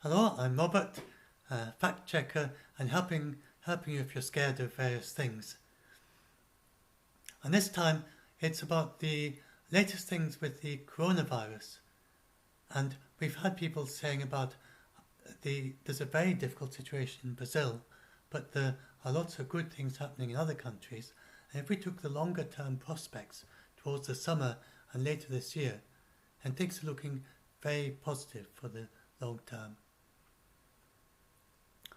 Hello, I'm Robert, fact checker, and helping you if you're scared of various things. And this time, it's about the latest things with the coronavirus. And we've had people saying about there's a very difficult situation in Brazil, but there are lots of good things happening in other countries. And if we took the longer term prospects towards the summer and later this year, then things are looking very positive for the long term.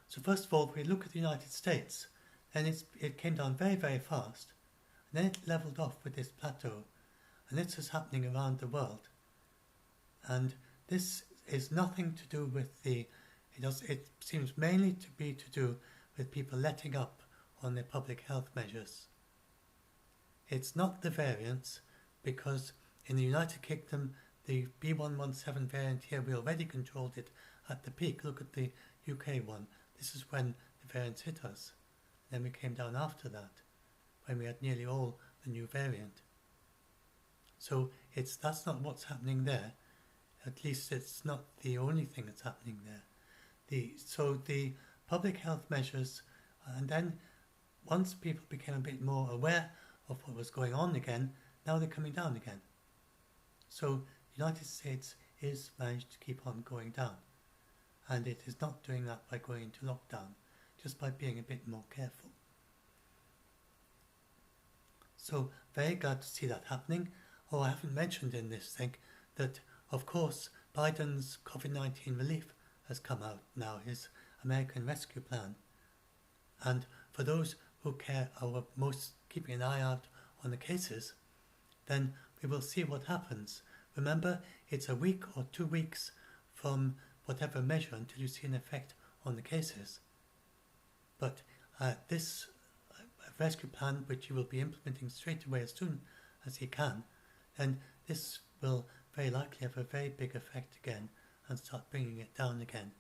So first of all, if we look at the United States, then it came down very, very fast. And then it leveled off with this plateau. And this is happening around the world. And this is nothing to do with it seems mainly to be to do with people letting up on their public health measures. It's not the variants, because in the United Kingdom, the B117 variant here, we already controlled it at the peak. Look at the UK one. This is when the variants hit us. Then we came down after that, when we had nearly all the new variant. So that's not what's happening there. At least it's not the only thing that's happening there. So the public health measures, and then once people became a bit more aware of what was going on again, now they're coming down again. So the United States is managed to keep on going down. And it is not doing that by going into lockdown, just by being a bit more careful. So very glad to see that happening. Oh, I haven't mentioned in this thing that, of course, Biden's COVID-19 relief has come out now, his American Rescue Plan. And for those who care, are most keeping an eye out on the cases, then we will see what happens. Remember, it's a week or 2 weeks from whatever measure until you see an effect on the cases. But this rescue plan, which he will be implementing straight away as soon as he can, then this will very likely have a very big effect again and start bringing it down again.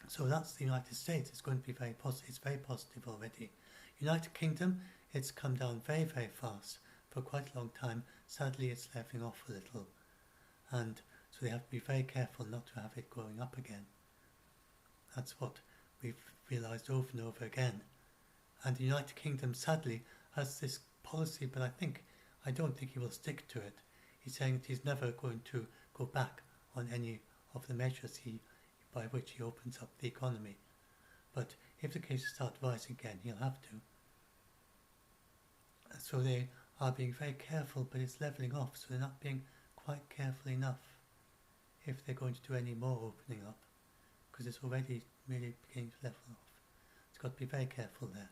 So that's the United States. It's going to be very positive. It's very positive already. United Kingdom, it's come down very, very fast for quite a long time. Sadly, it's leveling off a little. And so they have to be very careful not to have it going up again. That's what we've realised over and over again. And the United Kingdom, sadly, has this policy, but I don't think he will stick to it. He's saying that he's never going to go back on any of the measures by which he opens up the economy. But if the cases start rising again, he'll have to. So they are being very careful, but it's levelling off, so they're not being quite careful enough if they're going to do any more opening up, because it's already really beginning to level off. It's got to be very careful there.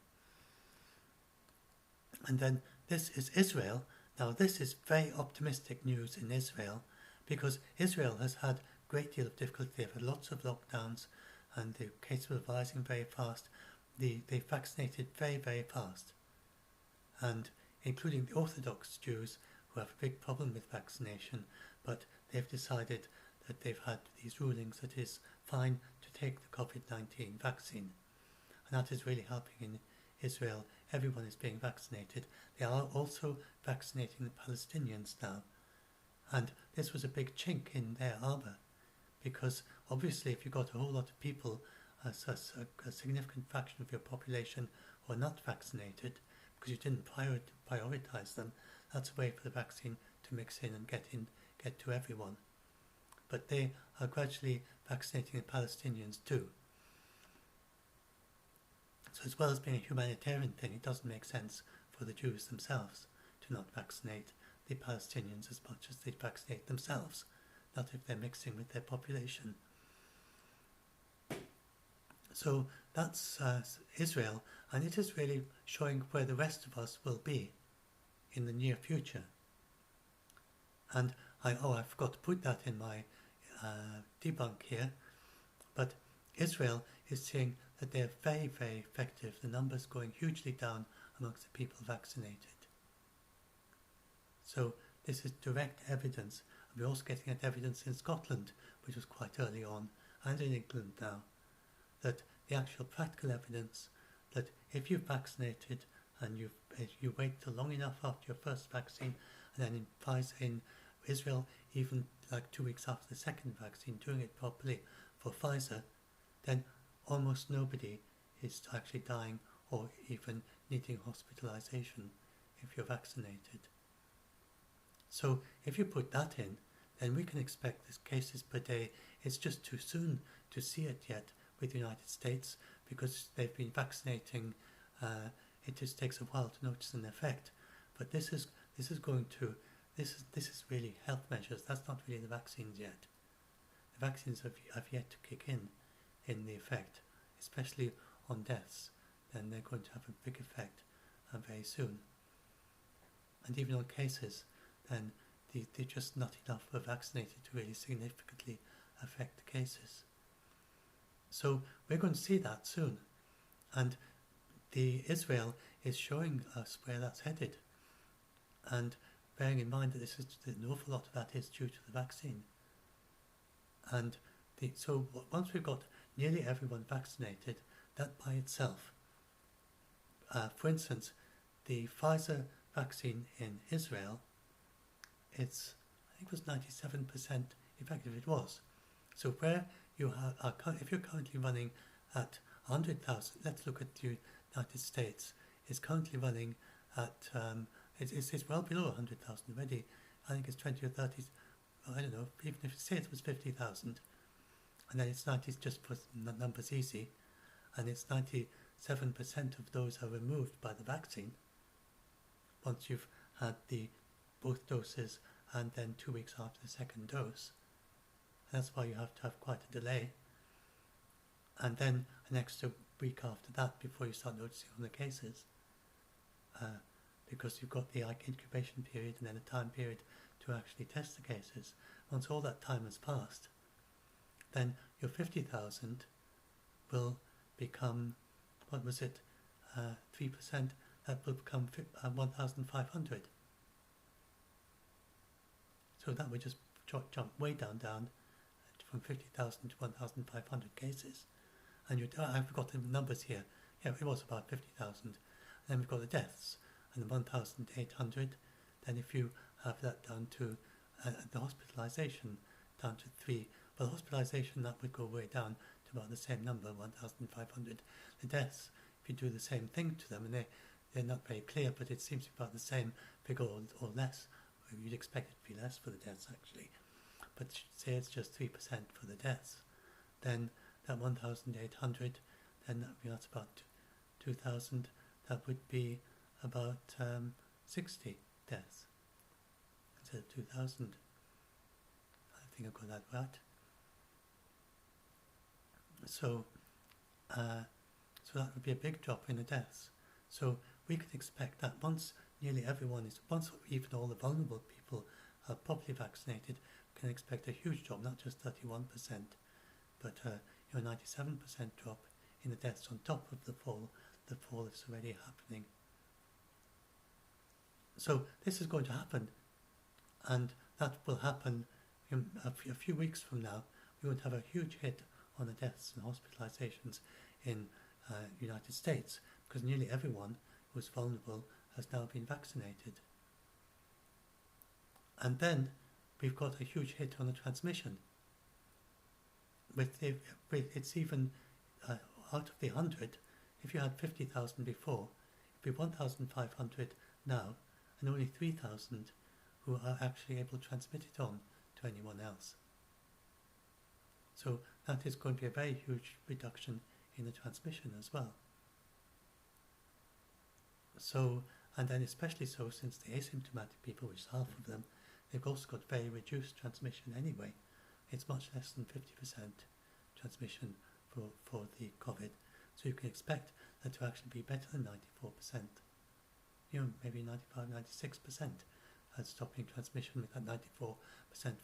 And then this is Israel. Now this is very optimistic news in Israel, because Israel has had a great deal of difficulty. They've had lots of lockdowns and the cases were rising very fast. They vaccinated very, very fast. And including the Orthodox Jews, who have a big problem with vaccination, but they've decided that they've had these rulings that it's fine to take the COVID-19 vaccine. And that is really helping in Israel. Everyone is being vaccinated. They are also vaccinating the Palestinians now. And this was a big chink in their armour, because obviously if you've got a whole lot of people, a significant fraction of your population who are not vaccinated, because you didn't prioritise them, that's a way for the vaccine to mix in and get to everyone. But they are gradually vaccinating the Palestinians too. So as well as being a humanitarian thing, it doesn't make sense for the Jews themselves to not vaccinate the Palestinians as much as they vaccinate themselves, not if they're mixing with their population. So that's Israel, and it is really showing where the rest of us will be in the near future. And I forgot to put that in my debunk here, but Israel is saying that they're very, very effective. The numbers going hugely down amongst the people vaccinated. So this is direct evidence. And we're also getting that evidence in Scotland, which was quite early on, and in England now, that the actual practical evidence that if you've vaccinated and you wait till long enough after your first vaccine, and then in Israel even like 2 weeks after the second vaccine, doing it properly for Pfizer, then almost nobody is actually dying or even needing hospitalization if you're vaccinated. So if you put that in, then we can expect these cases per day. It's just too soon to see it yet with the United States because they've been vaccinating. It just takes a while to notice an effect. But this is really health measures. That's not really the vaccines yet. The vaccines have yet to kick in the effect, especially on deaths. Then they're going to have a big effect very soon. And even on cases, then they're just not enough were vaccinated to really significantly affect the cases. So we're going to see that soon. And Israel is showing us where that's headed. And bearing in mind that an awful lot of that is due to the vaccine. And so once we've got nearly everyone vaccinated, that by itself, for instance, the Pfizer vaccine in Israel, I think it was 97% effective. It was. So where you if you're currently running at 100,000, let's look at the United States. It's currently running at it's well below 100,000 already. I think it's 20 or 30. I don't know. Even if say it was 50,000, and then it's 90. Just for numbers easy, and it's 97% of those are removed by the vaccine. Once you've had both doses and then 2 weeks after the second dose. And that's why you have to have quite a delay. And then an extra week after that before you start noticing on the cases. Because you've got the incubation period and then a time period to actually test the cases. Once all that time has passed, then your 50,000 will become, 3%? That will become 1,500. So that would just jump way down from 50,000 to 1,500 cases. And I've got the numbers here. Yeah, it was about 50,000. And then we've got the deaths and the 1,800. Then if you have that down to the hospitalization down to 3, well, the hospitalization, that would go way down to about the same number, 1,500. The deaths, if you do the same thing to them, and they're not very clear, but it seems to be about the same figure or less. You'd expect it to be less for the deaths, actually. But say it's just 3% for the deaths. Then that 1,800, then that's about 2,000. That would be about 60 deaths instead of 2,000. I think I've got that right. So that would be a big drop in the deaths. So we could expect that once even all the vulnerable people are properly vaccinated, we can expect a huge drop, not just 31%, but 97% drop in the deaths on top of the fall that's already happening. So this is going to happen, and that will happen in a few weeks from now. We won't have a huge hit on the deaths and hospitalizations in the United States because nearly everyone who's vulnerable has now been vaccinated. And then we've got a huge hit on the transmission. It's even out of the 100, if you had 50,000 before, it'd be 1,500 now, and only 3,000 who are actually able to transmit it on to anyone else. So that is going to be a very huge reduction in the transmission as well. So, and then especially so since the asymptomatic people, which is half of them, they've also got very reduced transmission anyway. It's much less than 50% transmission for the COVID. So you can expect that to actually be better than 94%. Maybe 95, 96% at stopping transmission with that 94%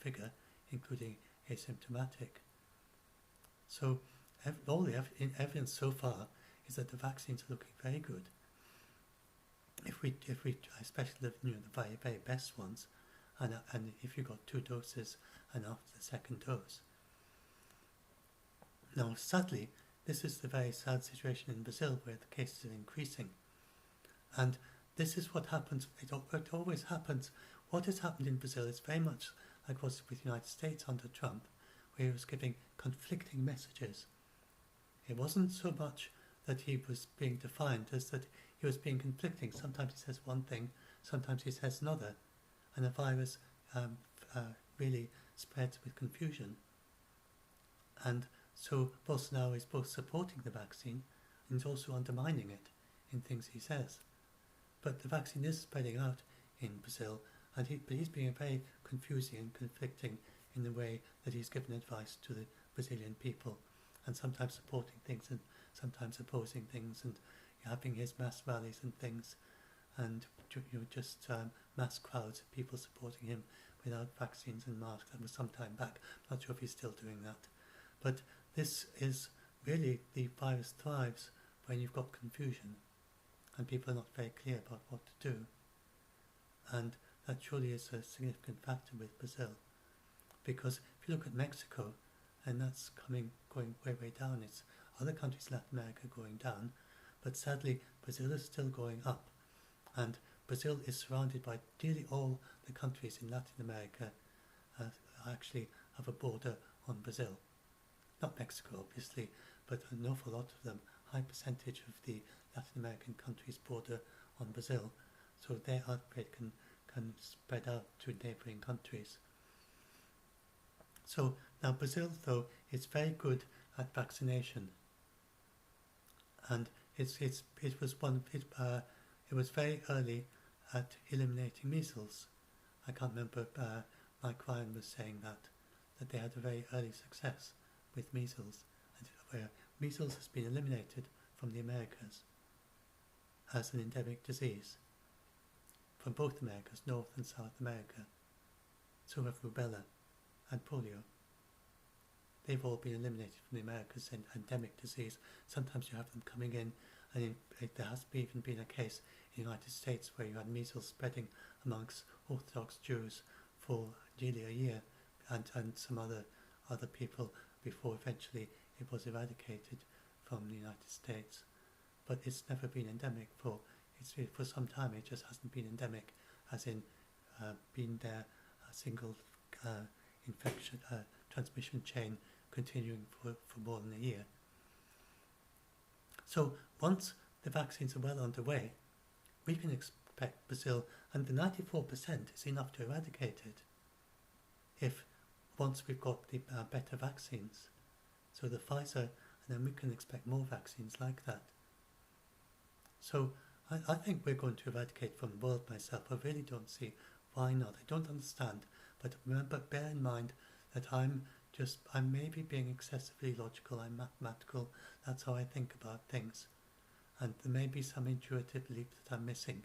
figure, including asymptomatic. So all the evidence so far is that the vaccines are looking very good. If we especially the very, very best ones, and if you got 2 doses and after the second dose. Now, sadly, this is the very sad situation in Brazil where the cases are increasing, and this is what happens. It always happens. What has happened in Brazil is very much like was with the United States under Trump, where he was giving conflicting messages. It wasn't so much that he was being defiant as that he was being conflicting. Sometimes he says one thing, sometimes he says another, and the virus really spreads with confusion. And so Bolsonaro is both supporting the vaccine and is also undermining it in things he says. But the vaccine is spreading out in Brazil, and he's being very confusing and conflicting in the way that he's given advice to the Brazilian people, and sometimes supporting things and sometimes opposing things, and having his mass rallies and things, and just mass crowds of people supporting him without vaccines and masks. That was some time back. Not sure if he's still doing that. But this is really, the virus thrives when you've got confusion and people are not very clear about what to do. And that surely is a significant factor with Brazil. Because if you look at Mexico, and that's going way down. It's other countries in Latin America going down, but sadly Brazil is still going up. And Brazil is surrounded by nearly all the countries in Latin America actually have a border on Brazil. Not Mexico, obviously, but an awful lot of them. High percentage of the Latin American countries border on Brazil, so their outbreak can spread out to neighbouring countries. So now Brazil, though, is very good at vaccination, and it was very early at eliminating measles. I can't remember. Mike Ryan was saying that they had a very early success with measles, and where measles has been eliminated from the Americas as an endemic disease, from both Americas, North and South America. So have rubella and polio. They've all been eliminated from the Americas as endemic disease. Sometimes you have them coming in, and there has even been a case in the United States where you had measles spreading amongst Orthodox Jews for nearly a year, and some other people, before eventually it was eradicated from the United States. But it's never been endemic for some time. It just hasn't been endemic, as in been there a single infection transmission chain continuing for more than a year. So once the vaccines are well underway, we can expect Brazil, and the 94% is enough to eradicate it, if once we've got the better vaccines. So the Pfizer, and then we can expect more vaccines like that. So I think we're going to eradicate from the world myself. I really don't see why not. I don't understand. But remember, bear in mind that I'm maybe being excessively logical, I'm mathematical, that's how I think about things. And there may be some intuitive belief that I'm missing.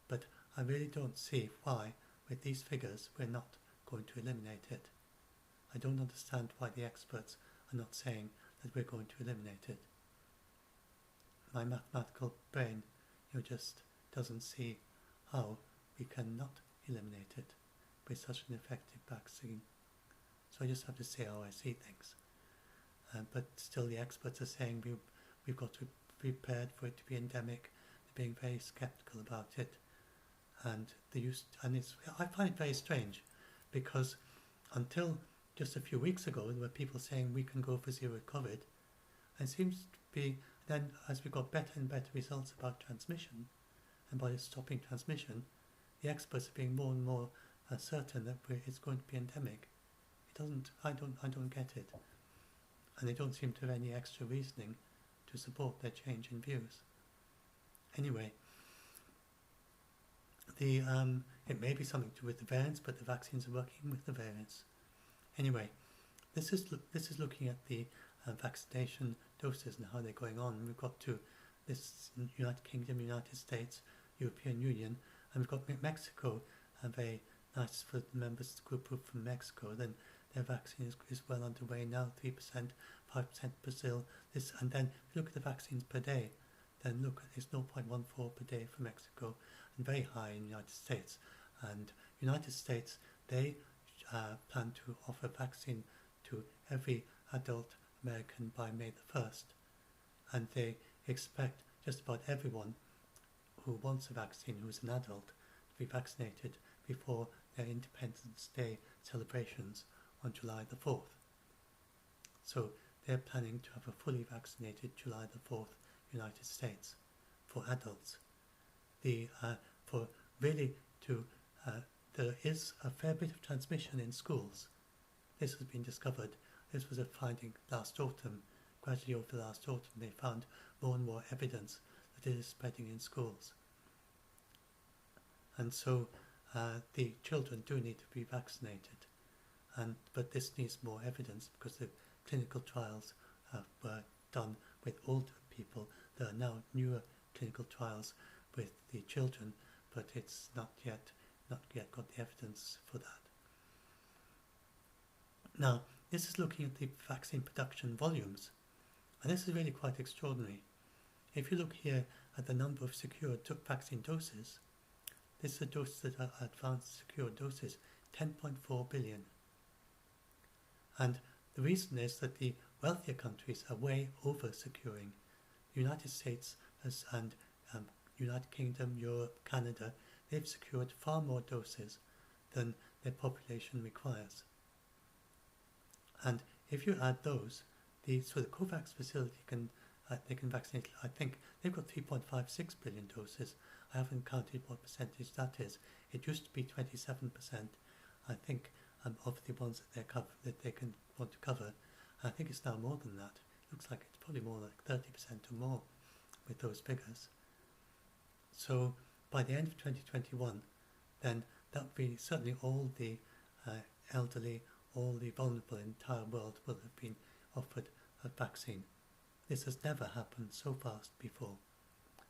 But I really don't see why, with these figures, we're not going to eliminate it. I don't understand why the experts are not saying that we're going to eliminate it. My mathematical brain, just doesn't see how we cannot eliminate it with such an effective vaccine. So I just have to say how I see things. But still, the experts are saying we've got to be prepared for it to be endemic. They're being very sceptical about it, and I find it very strange, because until just a few weeks ago, there were people saying we can go for zero COVID, and it seems to be then, as we got better and better results about transmission and by stopping transmission, the experts are being more and more certain that it's going to be endemic. I don't get it, and they don't seem to have any extra reasoning to support their change in views. Anyway, it may be something to do with the variants, but the vaccines are working with the variants. Anyway, this is looking at the vaccination doses and how they're going on. We've got to this United Kingdom, United States, European Union, and we've got Mexico, very nice for the members group from Mexico. Then their vaccine is well underway now, 3%, 5% Brazil. And then if you look at the vaccines per day, then look, it's 0.14 per day for Mexico, and very high in the United States. And United States, they plan to offer vaccine to every adult American by May the 1st. And they expect just about everyone who wants a vaccine, who's an adult, to be vaccinated before their Independence Day celebrations on July the 4th. So they're planning to have a fully vaccinated July the 4th United States for adults. For really to there is a fair bit of transmission in schools. This has been discovered. This was a finding last autumn. Gradually over the last autumn they found more and more evidence that it is spreading in schools. And so the children do need to be vaccinated. But this needs more evidence because the clinical trials were done with older people. There are now newer clinical trials with the children, but it's not yet got the evidence for that. Now, this is looking at the vaccine production volumes, and this is really quite extraordinary. If you look here at the number of secured vaccine doses, this is the doses that are advanced secured doses, 10.4 billion. And the reason is that the wealthier countries are way over securing. The United States and United Kingdom, Europe, Canada, they've secured far more doses than their population requires. And if you add those, so the COVAX facility they can vaccinate, I think they've got 3.56 billion doses. I haven't counted what percentage that is. It used to be 27%, I think, of the ones that they can want to cover. I think it's now more than that. It looks like it's probably more like 30% or more with those figures. So by the end of 2021, then that will be certainly all the elderly, all the vulnerable in the entire world will have been offered a vaccine. This has never happened so fast before,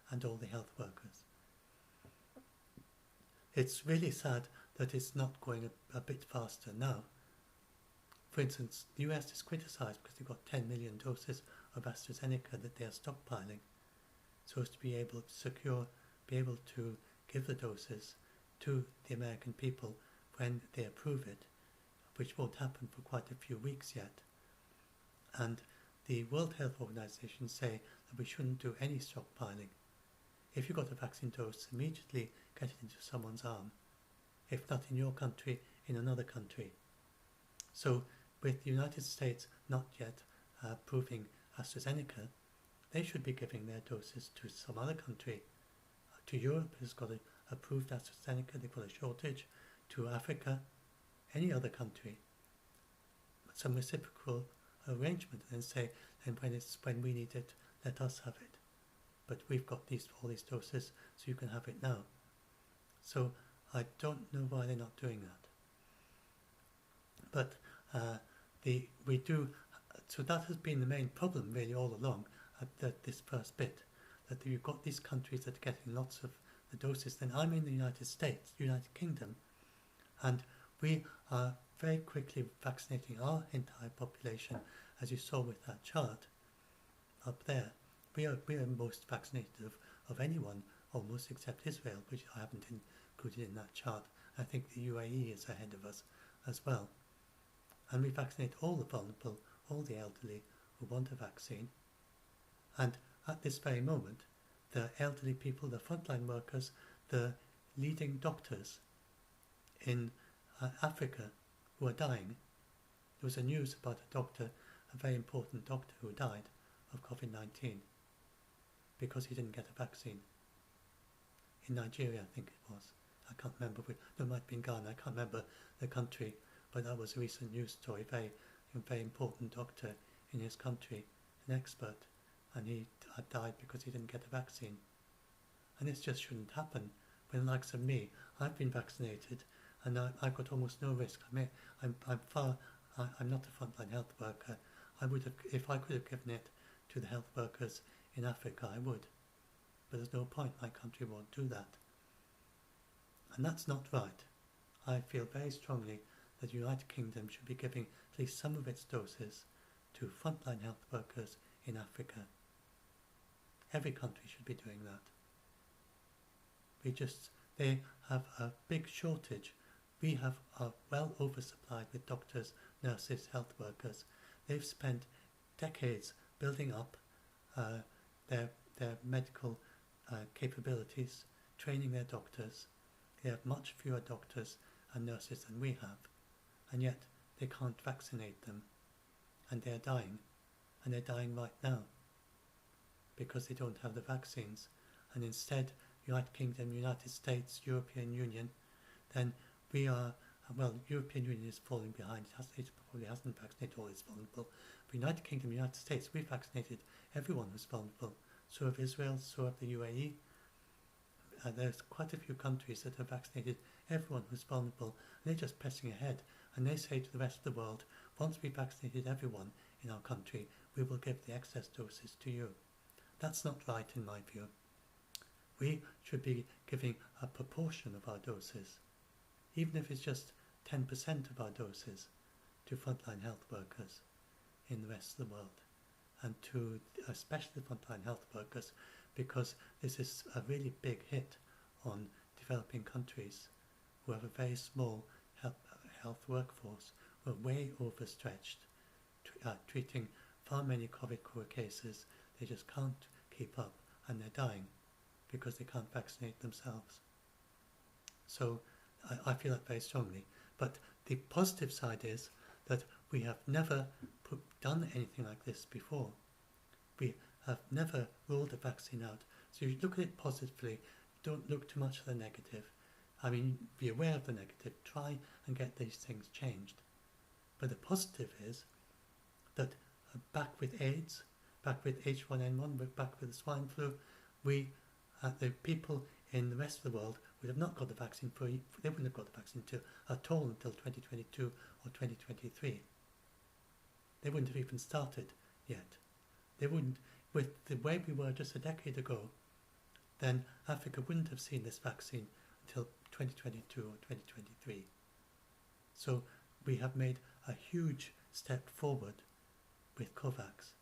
and all the health workers. It's really sad that it's not going a bit faster now. For instance, the US is criticised because they've got 10 million doses of AstraZeneca that they are stockpiling, so as to be able to give the doses to the American people when they approve it, which won't happen for quite a few weeks yet. And the World Health Organization say that we shouldn't do any stockpiling. If you've got a vaccine dose, immediately get it into someone's arm. If not in your country, in another country. So with the United States not yet approving AstraZeneca, they should be giving their doses to some other country. To Europe, has got approved AstraZeneca, they've got a shortage. To Africa, any other country. Some reciprocal arrangement, and say, and when we need it, let us have it. But we've got all these doses, so you can have it now. So I don't know why they're not doing that. But so that has been the main problem really all along at this first bit, that you've got these countries that are getting lots of the doses. Then I'm in the United States, United Kingdom, and we are very quickly vaccinating our entire population, as you saw with that chart up there. We are most vaccinated of anyone, almost, except Israel, which I haven't included in that chart. I think the UAE is ahead of us as well. And we vaccinate all the vulnerable, all the elderly who want a vaccine. And at this very moment, the elderly people, the frontline workers, the leading doctors in Africa who are dying. There was a news about a very important doctor who died of COVID-19 because he didn't get a vaccine. In Nigeria, I think it was. I can't remember. There might be in Ghana. I can't remember the country, but that was a recent news story. Very important doctor in his country, an expert, and he died because he didn't get a vaccine. And this just shouldn't happen. When the likes of me, I've been vaccinated, and I've got almost no risk. I'm not a frontline health worker. I would have, if I could have given it to the health workers in Africa, I would. But there's no point. My country won't do that. And that's not right. I feel very strongly that the United Kingdom should be giving at least some of its doses to frontline health workers in Africa. Every country should be doing that. They have a big shortage. We are well oversupplied with doctors, nurses, health workers. They've spent decades building up their medical capabilities, training their doctors. They have much fewer doctors and nurses than we have, and yet they can't vaccinate them, and they're dying, and they're dying right now because they don't have the vaccines. And instead, United Kingdom, United States, European Union, then we are, well, European Union is falling behind. It probably hasn't vaccinated all its vulnerable. But United Kingdom, United States, we've vaccinated everyone who's vulnerable. So have Israel, so have the UAE. There's quite a few countries that have vaccinated everyone who's vulnerable, and they're just pressing ahead. And they say to the rest of the world, once we've vaccinated everyone in our country, we will give the excess doses to you. That's not right in my view. We should be giving a proportion of our doses, even if it's just 10% of our doses, to frontline health workers in the rest of the world, and to especially frontline health workers, because this is a really big hit on developing countries who have a very small health workforce, who are way overstretched, treating far many COVID cases. They just can't keep up, and they're dying because they can't vaccinate themselves. So I feel that very strongly. But the positive side is that we have never done anything like this before. We have never rolled a vaccine out. So you look at it positively, don't look too much at the negative. I mean, be aware of the negative, try and get these things changed. But the positive is that back with AIDS, back with H1N1, back with the swine flu, the people in the rest of the world would have not got the vaccine they wouldn't have got the vaccine at all until 2022 or 2023. They wouldn't have even started yet. They wouldn't, with the way we were just a decade ago, then Africa wouldn't have seen this vaccine until 2022 or 2023. So we have made a huge step forward with COVAX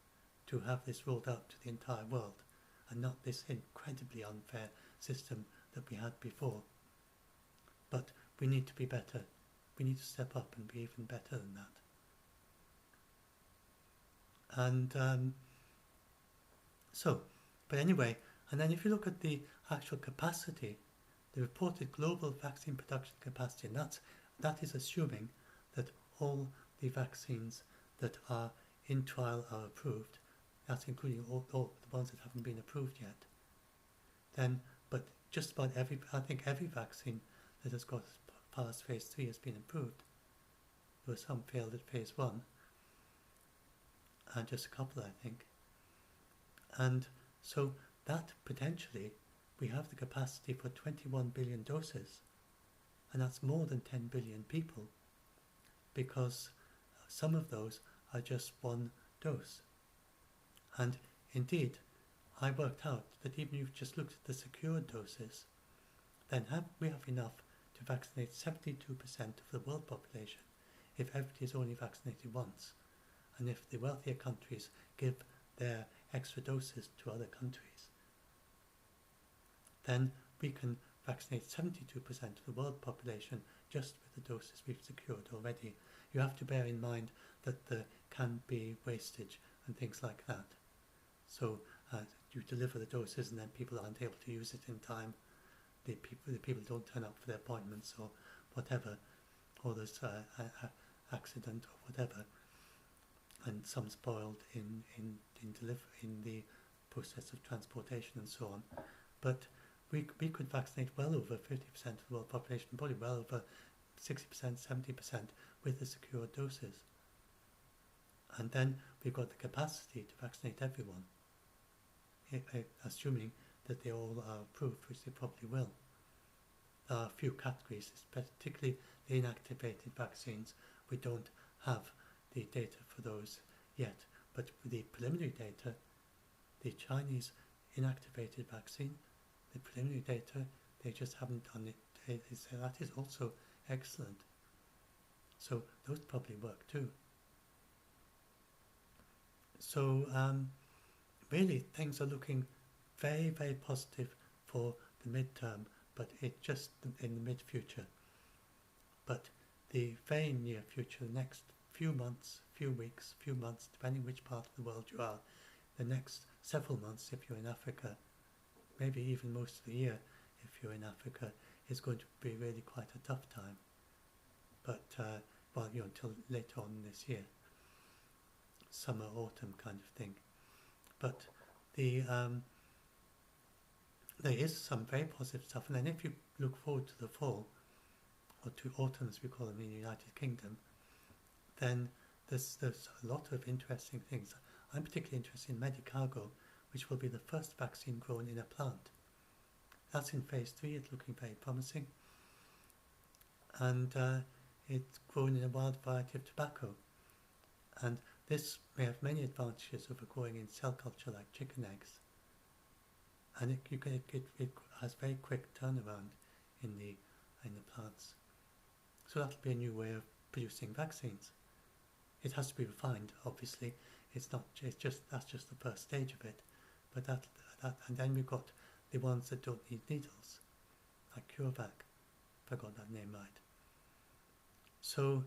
to have this rolled out to the entire world, and not this incredibly unfair system that we had before. But we need to be better. We need to step up and be even better than that. And but anyway, and then if you look at the actual capacity, the reported global vaccine production capacity, and that is assuming that all the vaccines that are in trial are approved. That's including all the ones that haven't been approved yet. Then, but just about I think every vaccine that has got past phase 3 has been approved. There were some failed at phase 1, and just a couple, I think. And so that potentially, we have the capacity for 21 billion doses, and that's more than 10 billion people, because some of those are just one dose. And indeed, I worked out that even if you just looked at the secured doses, then we have enough to vaccinate 72% of the world population if everybody is only vaccinated once, and if the wealthier countries give their extra doses to other countries. Then we can vaccinate 72% of the world population just with the doses we've secured already. You have to bear in mind that there can be wastage and things like that. So you deliver the doses and then people aren't able to use it in time. The people don't turn up for their appointments or whatever, or there's an accident or whatever, and some spoiled in the process of transportation and so on. But we could vaccinate well over 50% of the world population, probably well over 60%, 70% with the secured doses. And then we've got the capacity to vaccinate everyone, assuming that they all are approved, which they probably will. There are a few categories, particularly the inactivated vaccines. We don't have the data for those yet, but with the preliminary data, the Chinese inactivated vaccine, the preliminary data, they just haven't done it. They say that is also excellent. So those probably work too. So really things are looking very, very positive for the midterm, but it just in the mid-future. But the very near future, the next few months, few weeks, few months, depending which part of the world you are, the next several months if you're in Africa, maybe even most of the year if you're in Africa, is going to be really quite a tough time, but well, until later on this year, summer, autumn kind of thing. But the there is some very positive stuff, and then if you look forward to the fall, or to autumn as we call them in the United Kingdom, then there's a lot of interesting things. I'm particularly interested in Medicago, which will be the first vaccine grown in a plant. That's in phase 3, it's looking very promising. And it's grown in a wild variety of tobacco. And this may have many advantages over growing in cell culture like chicken eggs. And it has very quick turnaround in the plants. So that'll be a new way of producing vaccines. It has to be refined, obviously. That's just the first stage of it. But that and then we've got the ones that don't need needles, like CureVac, if I got that name right. So,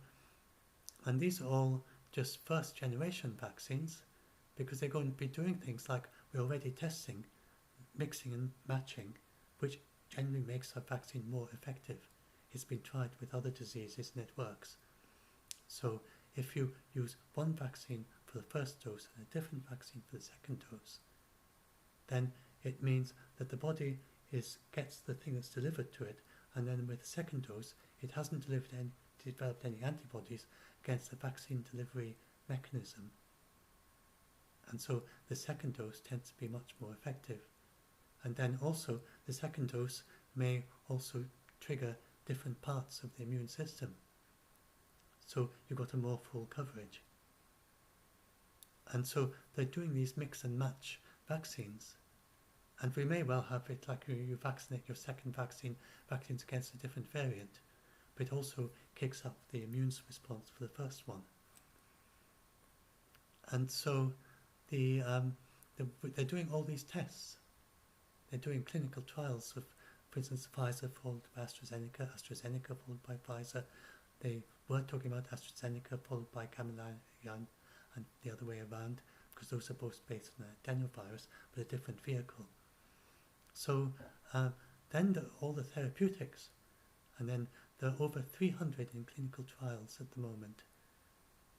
and these are all just first generation vaccines, because they're going to be doing things like we're already testing, mixing and matching, which generally makes a vaccine more effective. It's been tried with other diseases and it works. So if you use one vaccine for the first dose and a different vaccine for the second dose, then it means that the body gets the thing that's delivered to it, and then with the second dose it hasn't developed any antibodies against the vaccine delivery mechanism. And so the second dose tends to be much more effective. And then also the second dose may also trigger different parts of the immune system. So you've got a more full coverage. And so they're doing these mix and match vaccines. And we may well have it like you vaccinate your second vaccines against a different variant, but it also kicks up the immune response for the first one. And so they're doing all these tests. They're doing clinical trials of, for instance, Pfizer followed by AstraZeneca, AstraZeneca followed by Pfizer. They were talking about AstraZeneca followed by Camillion, and the other way around, because those are both based on adenovirus, but a different vehicle. So then all the therapeutics, and then there are over 300 in clinical trials at the moment.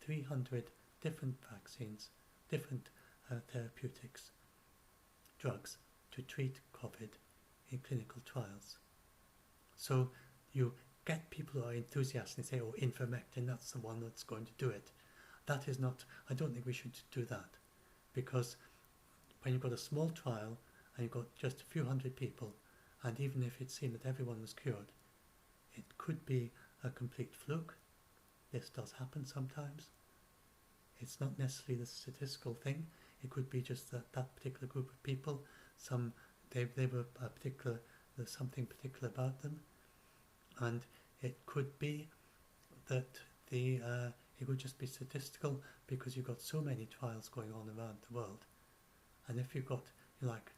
300 different vaccines, different therapeutics, drugs to treat COVID in clinical trials. So you get people who are enthusiastic and say, oh, ivermectin, that's the one that's going to do it. That is not, I don't think we should do that, because when you've got a small trial and you've got just a few hundred people, and even if it's seen that everyone was cured, it could be a complete fluke. This does happen sometimes. It's not necessarily the statistical thing. It could be just that particular group of people, they were there's something particular about them, and it could be that it would just be statistical because you've got so many trials going on around the world, and if you've got like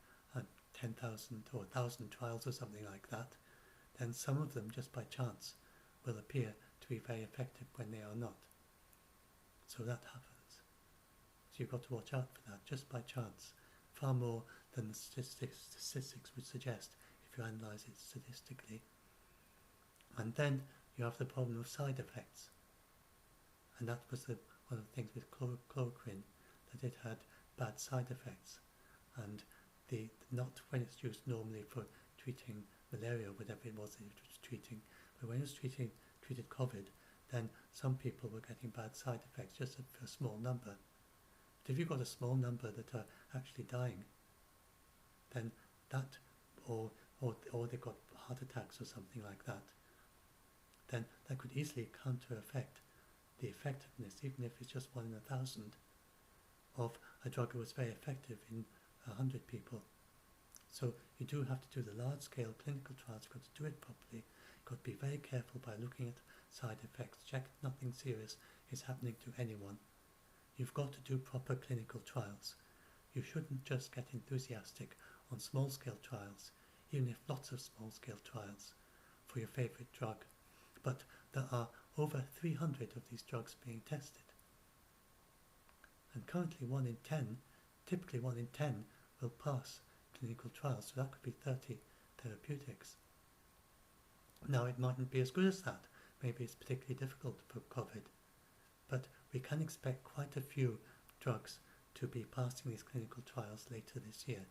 10,000 or 1,000 trials or something like that, then some of them just by chance will appear to be very effective when they are not. So that happens. So you've got to watch out for that, just by chance, far more than the statistics would suggest if you analyse it statistically. And then you have the problem of side effects. And that was one of the things with chloroquine, that it had bad side effects. And not when it's used normally for treating malaria or whatever it was that it was treating, but when it was treated COVID, then some people were getting bad side effects, just a small number. But if you've got a small number that are actually dying, then that, or they've got heart attacks or something like that, then that could easily counter-affect the effectiveness, even if it's just 1 in 1,000, of a drug that was very effective in 100 people. So you do have to do the large-scale clinical trials. You've got to do it properly. You've got to be very careful by looking at side effects. Check nothing serious is happening to anyone. You've got to do proper clinical trials. You shouldn't just get enthusiastic on small-scale trials, even if lots of small-scale trials for your favourite drug. But there are over 300 of these drugs being tested. And currently typically 1 in 10 will pass clinical trials, so that could be 30 therapeutics. Now it mightn't be as good as that, maybe it's particularly difficult for COVID, but we can expect quite a few drugs to be passing these clinical trials later this year.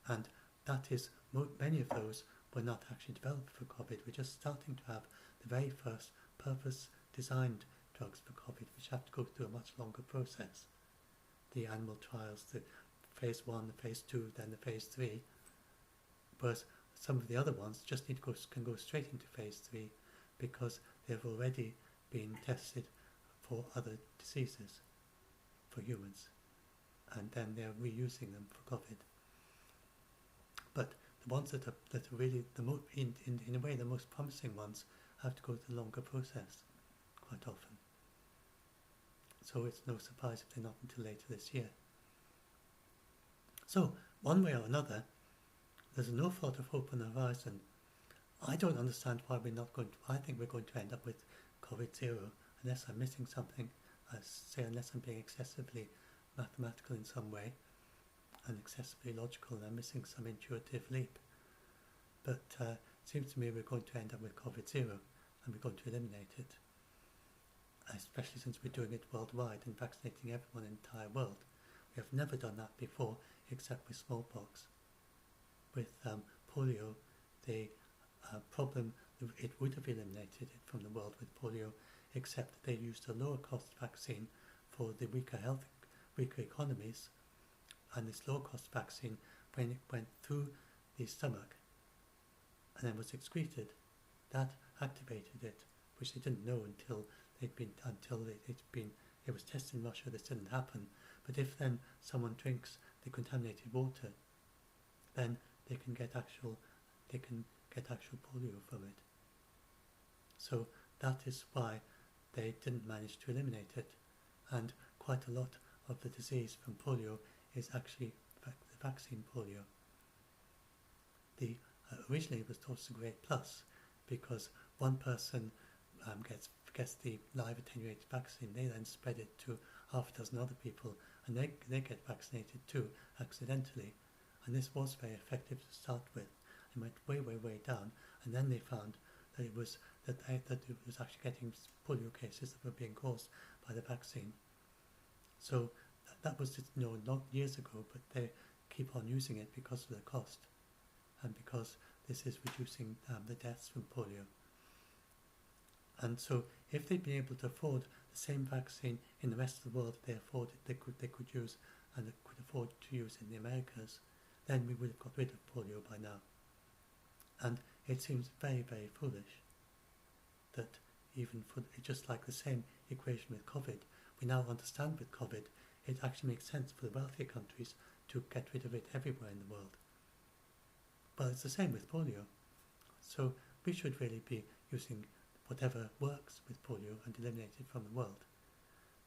And that is, many of those were not actually developed for COVID. We're just starting to have the very first purpose-designed drugs for COVID, which have to go through a much longer process. The animal trials, the phase 1, the phase 2, then the phase 3, whereas some of the other ones just can go straight into phase 3 because they've already been tested for other diseases, for humans, and then they're reusing them for COVID. But the ones that are really in a way the most promising ones have to go through the longer process quite often. So it's no surprise if they're not until later this year. So one way or another, there's an awful lot of hope on the horizon. I don't understand why we're not going to. I think we're going to end up with COVID-0 unless I'm missing something. I say unless I'm being excessively mathematical in some way and excessively logical, and I'm missing some intuitive leap. But it seems to me we're going to end up with COVID-0 and we're going to eliminate it, especially since we're doing it worldwide and vaccinating everyone in the entire world. We have never done that before except with smallpox. With polio, the problem, it would have eliminated it from the world with polio, except that they used a lower cost vaccine for the weaker economies, and this lower cost vaccine, when it went through the stomach and then was excreted, that activated it, which they didn't know until it was tested in Russia. This didn't happen. But if then someone drinks the contaminated water, then they can get actual polio from it. So that is why they didn't manage to eliminate it, and quite a lot of the disease from polio is actually the vaccine polio. Originally it was thought as a great plus because one person gets the live attenuated vaccine, they then spread it to half a dozen other people, and they get vaccinated too accidentally, and this was very effective to start with. It went way down, and then they found that it was actually getting polio cases that were being caused by the vaccine. So that was just, not years ago, but they keep on using it because of the cost and because this is reducing the deaths from polio. And so if they'd been able to afford the same vaccine in the rest of the world they could use and could afford to use in the Americas, then we would have got rid of polio by now. And it seems very foolish that just like the same equation with COVID, we now understand with COVID, it actually makes sense for the wealthier countries to get rid of it everywhere in the world. Well, it's the same with polio. So we should really be using whatever works with polio and eliminate it from the world.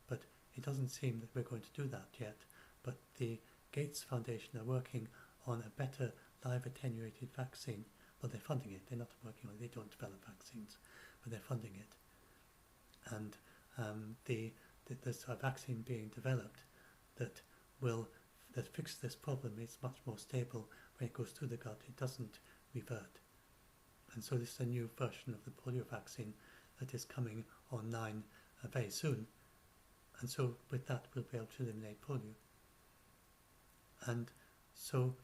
But it doesn't seem that we're going to do that yet. But the Gates Foundation are working on a better live attenuated vaccine. Well, they're funding it. They're not working on it. They don't develop vaccines, but they're funding it. And there's a vaccine being developed that fixes this problem. It's much more stable when it goes through the gut. It doesn't revert. And so this is a new version of the polio vaccine that is coming online very soon. And so with that we'll be able to eliminate polio. And so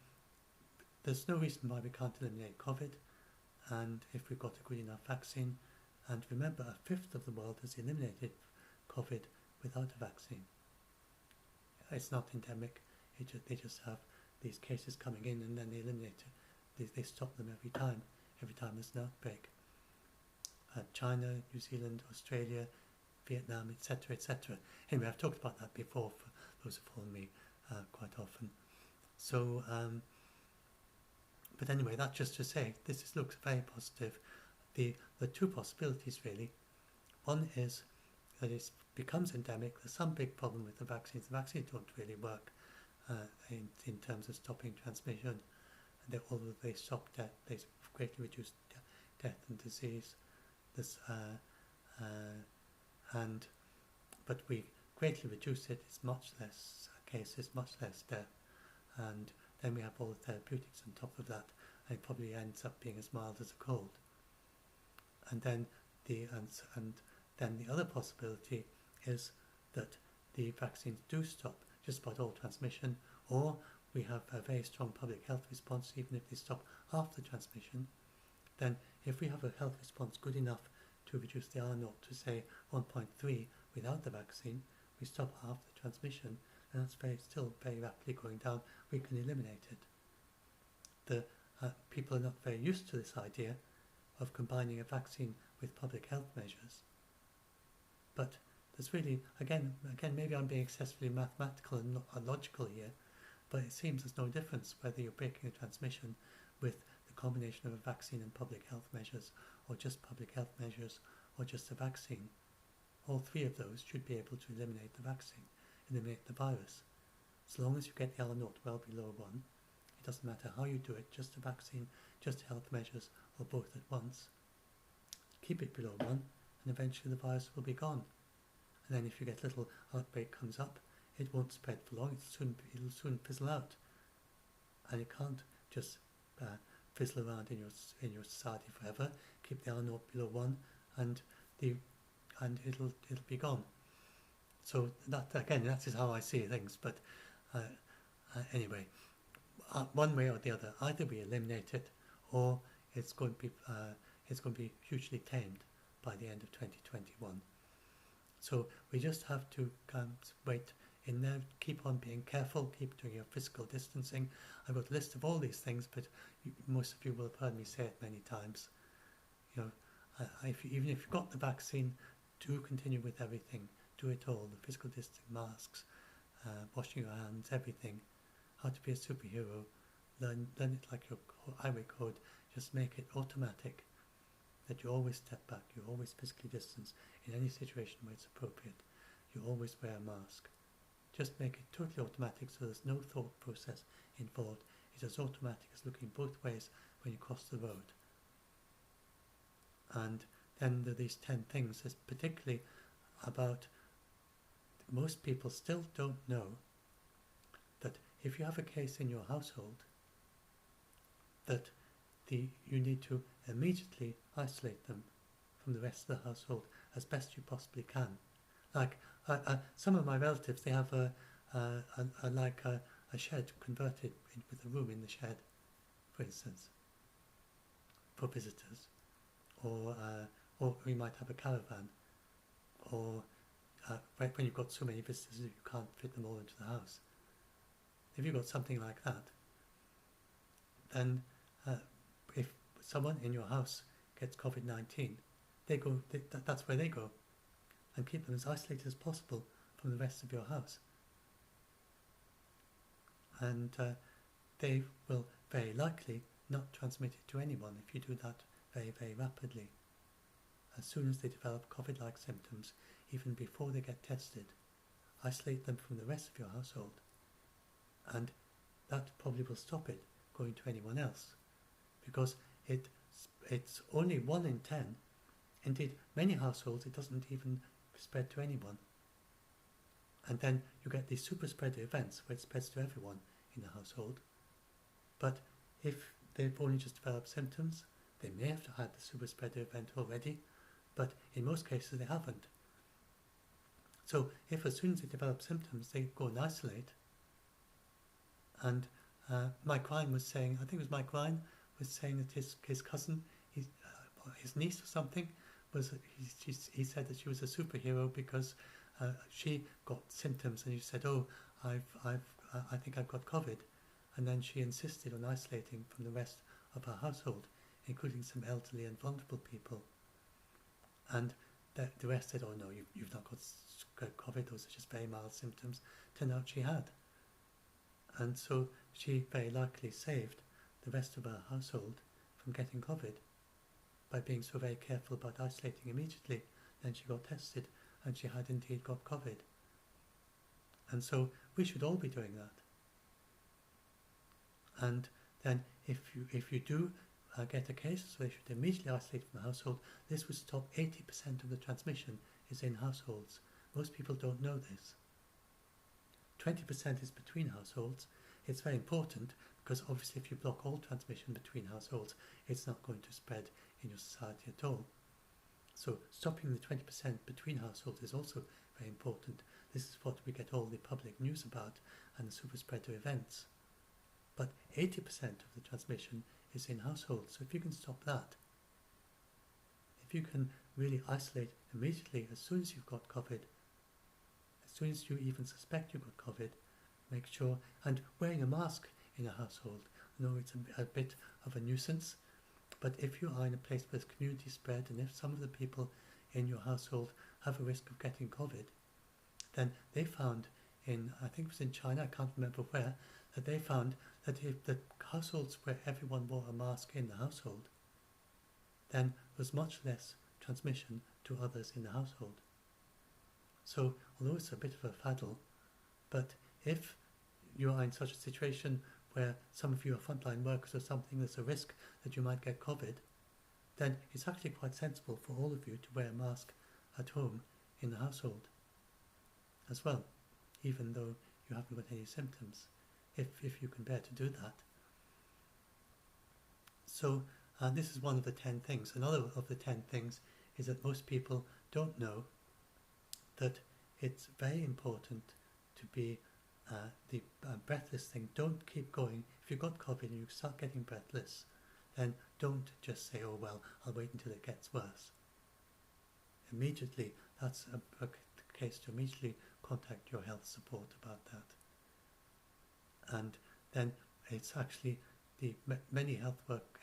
there's no reason why we can't eliminate COVID, and if we've got a good enough vaccine. And remember, 1/5 of the world has eliminated COVID without a vaccine. It's not endemic. They just have these cases coming in and then they eliminate it. They stop them every time there's an outbreak. China, New Zealand, Australia, Vietnam, etc., etc. Anyway, I've talked about that before for those who follow me quite often. So, but anyway, that's just to say, looks very positive. The two possibilities really. One is that it becomes endemic. There's some big problem with the vaccines. The vaccines don't really work in terms of stopping transmission. Although they stop death, they greatly reduce death and disease. But we greatly reduce it. It's much less cases, much less death, and then we have all the therapeutics on top of that, and it probably ends up being as mild as a cold. And then and then the other possibility is that the vaccines do stop just about all transmission, or we have a very strong public health response even if they stop half the transmission. Then if we have a health response good enough to reduce the R0 to say 1.3 without the vaccine, we stop half the transmission, and that's still very rapidly going down. We can eliminate it. People are not very used to this idea of combining a vaccine with public health measures. But there's really, again, maybe I'm being excessively mathematical and not logical here, but it seems there's no difference whether you're breaking a transmission with the combination of a vaccine and public health measures, or just public health measures, or just a vaccine. All three of those should be able to eliminate eliminate the virus. As long as you get the R0 well below 1, it doesn't matter how you do it, just a vaccine, just health measures, or both at once. Keep it below 1, and eventually the virus will be gone. And then if you get a little outbreak comes up, it won't spread for long, it'll soon fizzle out. And it can't just fizzle around in your society forever. Keep the R0 below 1, and it'll be gone. So that is how I see things. But anyway, one way or the other, either we eliminate it, or it's going to be hugely tamed by the end of 2021. So we just have to wait in there, keep on being careful, keep doing your physical distancing. I've got a list of all these things, but most of you will have heard me say it many times. Even if you've got the vaccine, do continue with everything. Do it all, the physical distancing, masks, washing your hands, everything. How to be a superhero. Learn it like your highway code. Just make it automatic, that you always step back, you always physically distance in any situation where it's appropriate. You always wear a mask. Just make it totally automatic, so there's no thought process involved. It's as automatic as looking both ways when you cross the road. And then there are these 10 things. There's particularly about, most people still don't know that if you have a case in your household, that you need to immediately isolate them from the rest of the household as best you possibly can. Like some of my relatives, they have a shed converted with a room in the shed, for instance, for visitors, or we might have a caravan, or when you've got so many visitors you can't fit them all into the house. If you've got something like that, then if someone in your house gets COVID-19, that's where they go, and keep them as isolated as possible from the rest of your house. And they will very likely not transmit it to anyone if you do that very, very rapidly. As soon as they develop COVID-like symptoms, even before they get tested, isolate them from the rest of your household, and that probably will stop it going to anyone else, because it's only 1 in 10. Indeed, many households it doesn't even spread to anyone. And then you get these super spreader events where it spreads to everyone in the household. But if they've only just developed symptoms, they may have had the super spreader event already, but in most cases they haven't. So if as soon as they develop symptoms they go and isolate, and Mike Ryan was saying, I think it was Mike Ryan, was saying that his cousin, his niece or something, he said that she was a superhero because she got symptoms, and he said, oh, I think I've got COVID, and then she insisted on isolating from the rest of her household, including some elderly and vulnerable people, and the rest said, oh no, you've not got COVID, those are just very mild symptoms. Turned out she had, and so she very likely saved the rest of her household from getting COVID by being so very careful about isolating immediately. Then she got tested and she had indeed got COVID. And so we should all be doing that. And then if you do get a case, so they should immediately isolate from the household. This would stop 80% of the transmission is in households. Most people don't know this. 20% is between households. It's very important because obviously if you block all transmission between households, it's not going to spread in your society at all. So stopping the 20% between households is also very important. This is what we get all the public news about and the super spreader events. But 80% of the transmission is in households. So if you can stop that, if you can really isolate immediately as soon as you've got COVID, as soon as you even suspect you've got COVID, make sure, and wearing a mask in a household, I know it's a bit of a nuisance, but if you are in a place where there's community spread and if some of the people in your household have a risk of getting COVID, then they found in, I think it was in China, I can't remember where, that they found that if the households where everyone wore a mask in the household, then there was much less transmission to others in the household. So, although it's a bit of a faddle, but if you are in such a situation where some of you are frontline workers or something, there's a risk that you might get COVID, then it's actually quite sensible for all of you to wear a mask at home in the household as well, even though you haven't got any symptoms, if you can bear to do that. So this is one of the 10 things. Another of the 10 things is that most people don't know that it's very important to be the breathless thing. Don't keep going. If you've got COVID and you start getting breathless, then don't just say, oh well, I'll wait until it gets worse. Immediately, that's a case to immediately contact your health support about that. And then it's actually many health work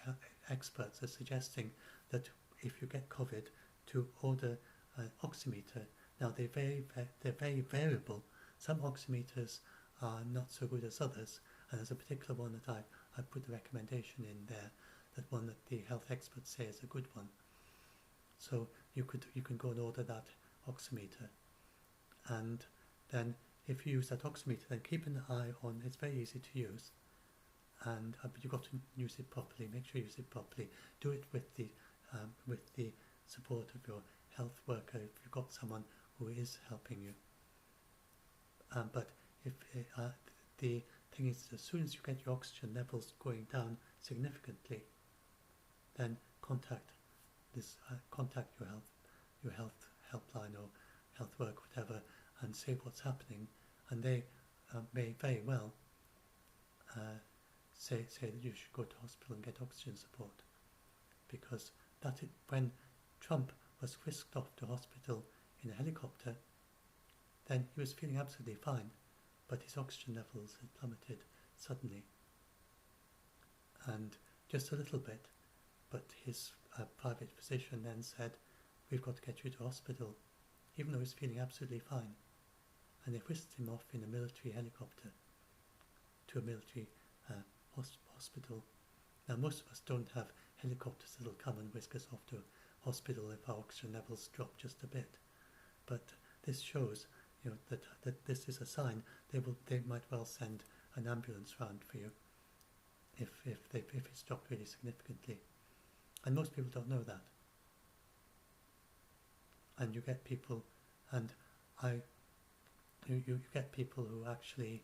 experts are suggesting that if you get COVID, to order an oximeter. Now they're very variable. Some oximeters are not so good as others, and there's a particular one that I put the recommendation in there, that one that the health experts say is a good one. So you can go and order that oximeter, and then if you use that oximeter, then keep an eye on. It's very easy to use, and but you've got to use it properly. Make sure you use it properly. Do it with the support of your health worker if you've got someone who is helping you. But if the thing is, as soon as you get your oxygen levels going down significantly, then contact your health helpline or health work, whatever, and say what's happening, and they may very well say that you should go to hospital and get oxygen support, because when Trump was whisked off to hospital in a helicopter, then he was feeling absolutely fine, but his oxygen levels had plummeted suddenly, and just a little bit, but his private physician then said, we've got to get you to hospital, even though he's feeling absolutely fine. And they whisked him off in a military helicopter to a military hospital. Now most of us don't have helicopters that'll come and whisk us off to hospital if our oxygen levels drop just a bit. But this shows, that this is a sign. They might well send an ambulance round for you if it's dropped really significantly. And most people don't know that. And you get people, and you get people who actually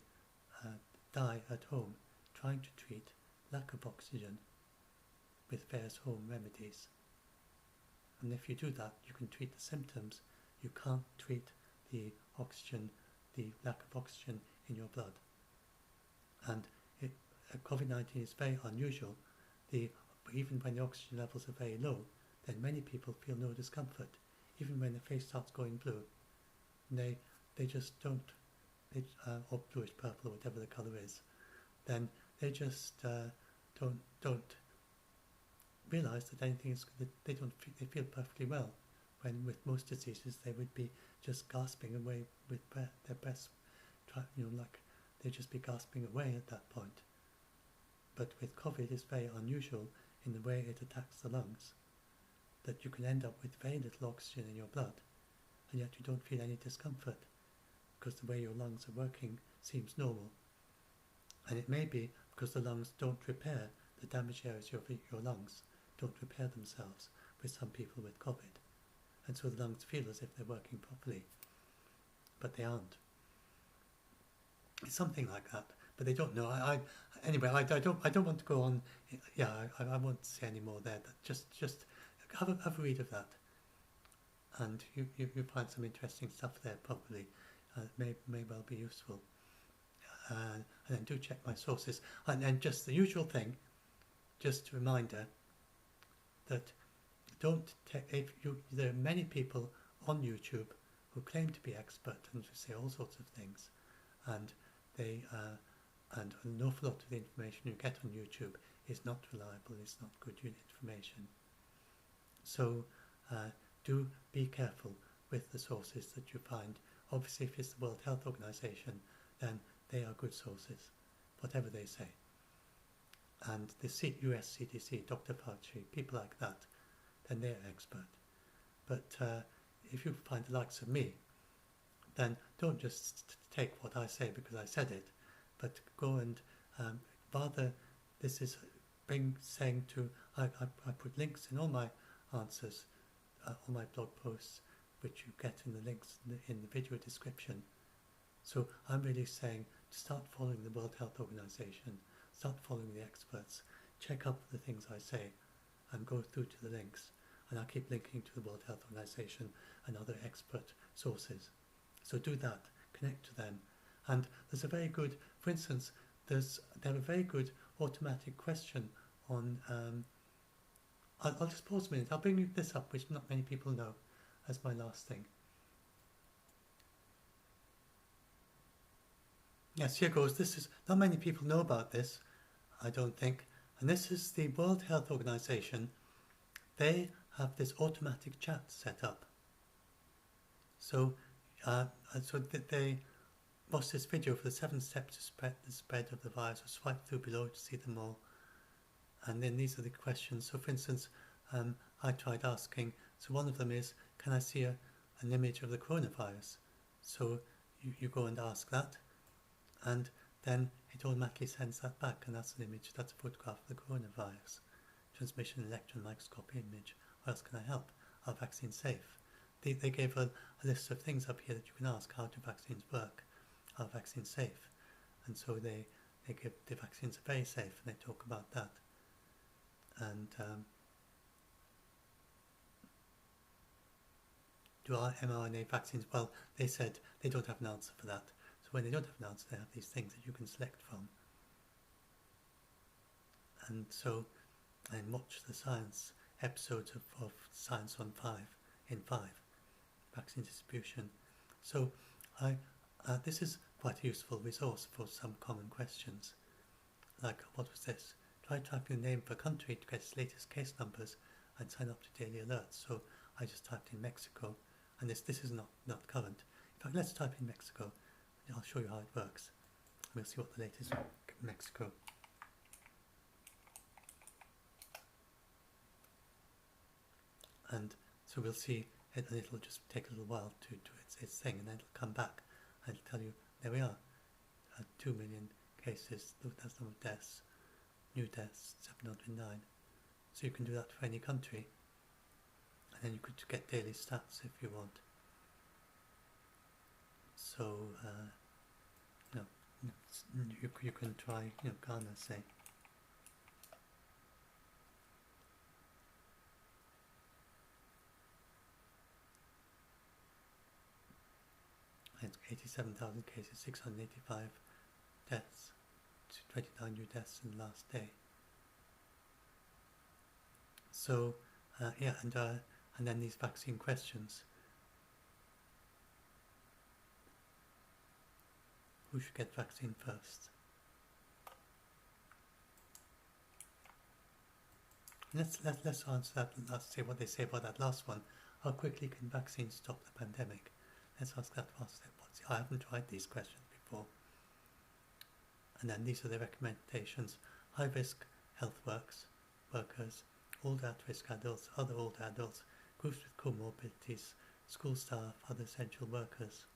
die at home trying to treat lack of oxygen with various home remedies. And if you do that, you can treat the symptoms. You can't treat the lack of oxygen in your blood. And COVID-19 is very unusual. Even when the oxygen levels are very low, then many people feel no discomfort. Even when the face starts going blue, they just don't, or bluish purple, or whatever the colour is, then they just don't realise that anything is. They feel perfectly well. When with most diseases they would be just gasping away with breath, their breaths, like they'd just be gasping away at that point. But with COVID, it's very unusual in the way it attacks the lungs, that you can end up with very little oxygen in your blood, and yet you don't feel any discomfort, because the way your lungs are working seems normal. And it may be because the lungs don't repair the damaged areas of your lungs, don't repair themselves with some people with COVID. And so the lungs feel as if they're working properly, but they aren't. It's something like that, but they don't know. Anyway, I don't want to go on. Yeah, I won't say any more there. Just have a read of that, and you find some interesting stuff there probably. May well be useful. And then do check my sources. And then just the usual thing, just a reminder that don't take, there are many people on YouTube who claim to be expert and to say all sorts of things, and they and an awful lot of the information you get on YouTube is not reliable, it's not good information. So do be careful with the sources that you find. Obviously, if it's the World Health Organization, then they are good sources, whatever they say. And the US CDC, Dr. Fauci, people like that, then they're expert. But if you find the likes of me, then don't just take what I say because I said it, but go and rather, this is saying to, I put links in all my answers, all my blog posts, which you get in the links in the video description. So I'm really saying to start following the World Health Organization, start following the experts, check up the things I say, and go through to the links. And I'll keep linking to the World Health Organization and other expert sources. So do that, connect to them. And there's a very good, for instance, they have a very good automatic question on, I'll just pause a minute, I'll bring this up, which not many people know, as my last thing. Yes, here goes. This is, not many people know about this, I don't think. And this is the World Health Organization. They have this automatic chat set up. So, they watch this video for the 7 steps to spread the spread of the virus, or swipe through below to see them all. And then these are the questions. So, for instance, I tried asking, so one of them is, can I see an image of the coronavirus? So you go and ask that, and then it automatically sends that back, and that's an image, that's a photograph of the coronavirus. Transmission electron microscopy image. What else can I help? Are vaccines safe? They gave a list of things up here that you can ask. How do vaccines work? Are vaccines safe? And so they give the vaccines are very safe, and they talk about that. And do our mRNA vaccines? Well, they said they don't have an answer for that. So when they don't have an answer, they have these things that you can select from. And so, and watch the science episodes of Science on 5, in 5, vaccine distribution. So this is quite a useful resource for some common questions. Like, what was this? Try typing your name for a country to get its latest case numbers and sign up to daily alerts. So I just typed in Mexico, and this is not current. In fact, let's type in Mexico. I'll show you how it works. We'll see what the latest Mexico. And so we'll see it, and it'll just take a little while to do its thing, and then it'll come back and it'll tell you, there we are, 2 million cases, that's the number of deaths, new deaths, 709. So you can do that for any country, and then you could get daily stats if you want. So, you can try, Ghana, say. It's 87,000 cases, 685 deaths, 29 new deaths in the last day. So, yeah, and then these vaccine questions. Who should get vaccine first? Let's answer that. Let's see what they say about that last one. How quickly can vaccines stop the pandemic? Let's ask that first. I haven't tried these questions before. And then these are the recommendations. High-risk health workers, older at-risk adults, other older adults, groups with comorbidities, school staff, other essential workers.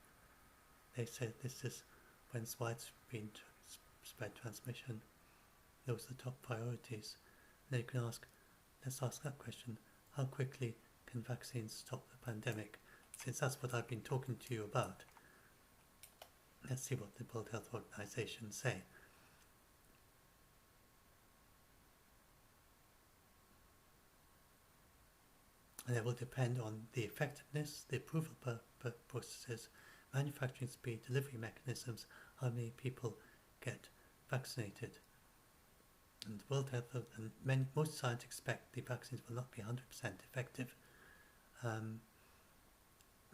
They said this is when widespread transmission. Those are the top priorities. And then you can ask, let's ask that question, how quickly can vaccines stop the pandemic? Since that's what I've been talking to you about, let's see what the World Health Organization say. and it will depend on the effectiveness, the approval processes, manufacturing speed, delivery mechanisms, how many people get vaccinated. And the World Health and most scientists expect the vaccines will not be 100% effective.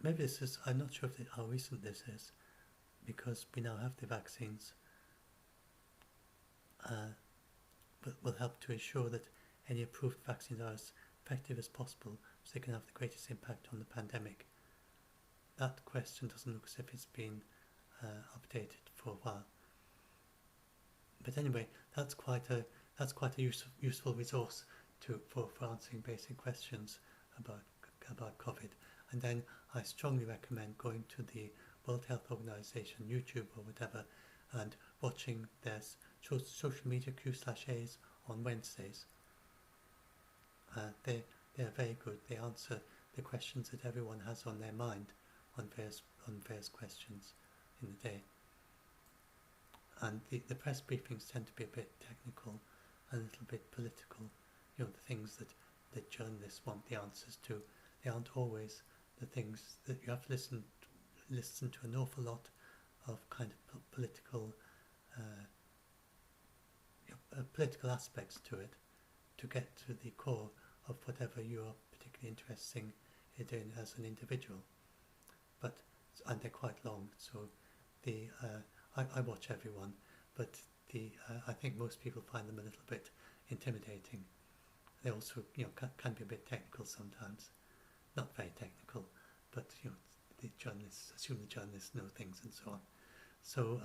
Maybe this is, I'm not sure how recent this is, because we now have the vaccines, but will help to ensure that any approved vaccines are as effective as possible so they can have the greatest impact on the pandemic. That question doesn't look as if it's been updated for a while. But anyway, that's quite a useful resource for answering basic questions about COVID. And then I strongly recommend going to the World Health Organization YouTube or whatever and watching their social media Q/As on Wednesdays. They're very good. They answer the questions that everyone has on their mind on various questions in the day. And the press briefings tend to be a bit technical and a little bit political. You know, the things that journalists want the answers to. They aren't always the things that you have to listen to an awful lot of kind of political aspects to it to get to the core of whatever you are particularly interested in as an individual. And they're quite long, so I watch everyone, but I think most people find them a little bit intimidating. They also, can be a bit technical sometimes. Not very technical, but the journalists assume the journalists know things and so on. So,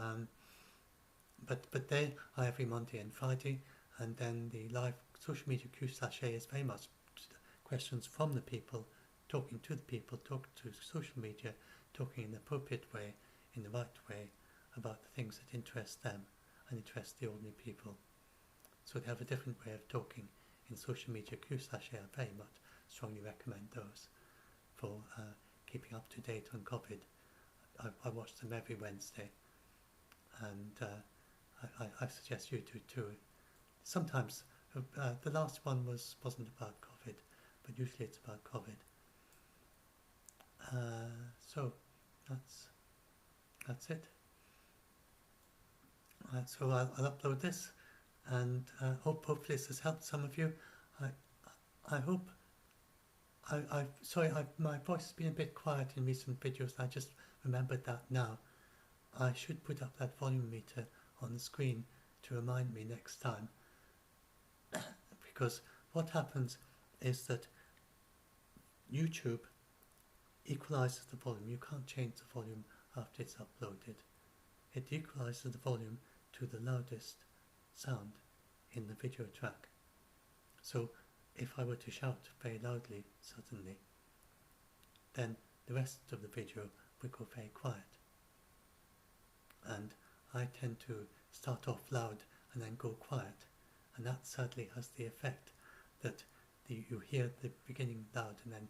but they are every Monday and Friday, and then the live social media Q/A is very much questions from the people, talking to the people, talking to social media, talking in the appropriate way, in the right way, about the things that interest them and interest the ordinary people. So they have a different way of talking in social media Q/A. I very much strongly recommend those for keeping up to date on COVID. I watch them every Wednesday, and I suggest you do too. Sometimes the last one wasn't about COVID, but usually it's about COVID. So that's it. So I'll upload this, and hopefully this has helped some of you. I hope. Sorry, my voice has been a bit quiet in recent videos. I just remembered that now. I should put up that volume meter on the screen to remind me next time. Because what happens is that YouTube equalizes the volume. You can't change the volume after it's uploaded. It equalizes the volume to the loudest sound in the video track. So if I were to shout very loudly suddenly, then the rest of the video would go very quiet. And I tend to start off loud and then go quiet, and that sadly has the effect that you hear the beginning loud and then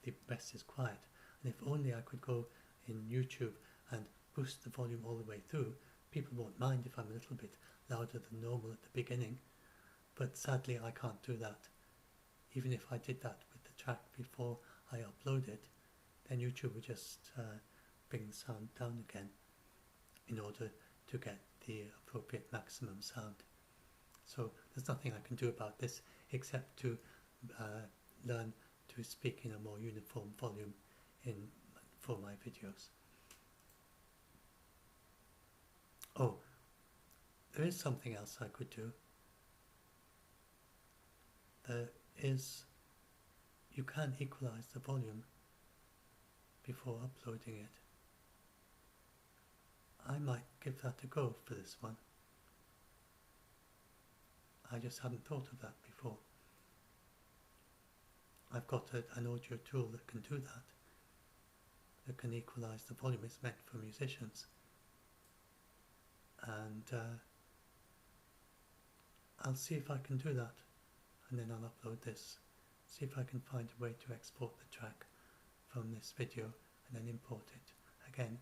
the rest is quiet. And if only I could go in YouTube and boost the volume all the way through, people won't mind if I'm a little bit louder than normal at the beginning. But sadly I can't do that. Even if I did that with the track before I upload it, then YouTube would just bring the sound down again in order to get the appropriate maximum sound. So there's nothing I can do about this except to learn to speak in a more uniform volume for my videos. Oh, there is something else I could do. You can equalize the volume before uploading it. I might give that a go for this one. I just hadn't thought of that before. I've got an audio tool that can do that can equalize the volume. It's meant for musicians. And I'll see if I can do that, and then I'll upload this. See if I can find a way to export the track from this video and then import it again